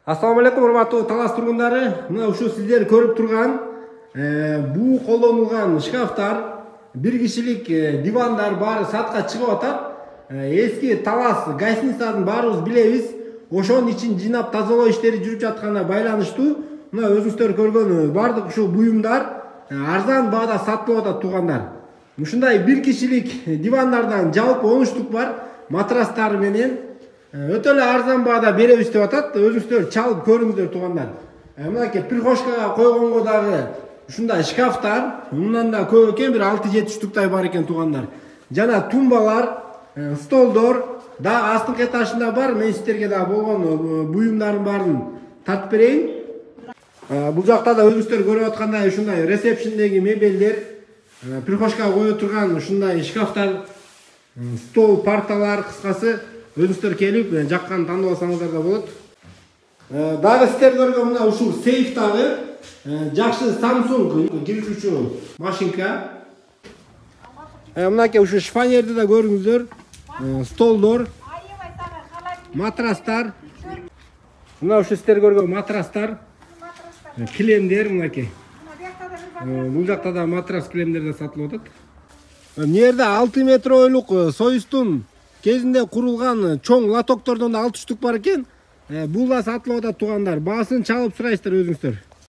Assalamu алейкум, урматтуу Талас тургундары. Мына ушул сиздер көрүп турган буу колдонулган шкафтар, бир кишилик дивандар баары сатка чыгып атат. Эски Талас гостиницасын баарыбыз билебиз. Ошонун ичин жыйнап тазалоо иштери жүрүп жатканына байланыштуу. Мына өзүңүздөр көргөн бардык ушул буюмдар арзан баада сатылып атат туугандар. Ушундай бир кишилик дивандардан жалпы 13 штук бар, матрастары менен өтө эле арзан баада беребиз деп атат. Өзүңүздөр чалып көрүңүздөр туугандар. Мынакей прихожкага койгонго дагы ушундай шкафтар, мындан да көп экен, бир 6-7 штуктай бар экен туугандар. Жана тумбалар, столдор дагы астыңкы этажында бар. Мен сиздерге дагы болгон буюмдардын баарын тартып берейин. Бул жакта да өзүңүздөр көрүп аткандай ушундай ресепшндеги мебелдер, прихожкага кое турган ушундай шкафтар, стол, парталар, кыскасы өзүңүздөр келип жаккан тандап алсаңыздар да болот. Дагы сиздер көргөн мына ушул сейфтагы жакшы Samsung киргизүүчү машинка. Мынакей ушу шифонерди да көрүңүздөр. Столдор, матрастар. Мына ушу сиздер көргөн матрастар, килемдер мынакей. Бул жакта да матрас килемдер да сатылып атат. Мына жерде 6 метр ойлук Союздун кезинде курулган чоң лотоктордон да 6 штук бар экен. Бул да сатылып атат туугандар. Баасын чалып сурайсыздар өзүңүздөр.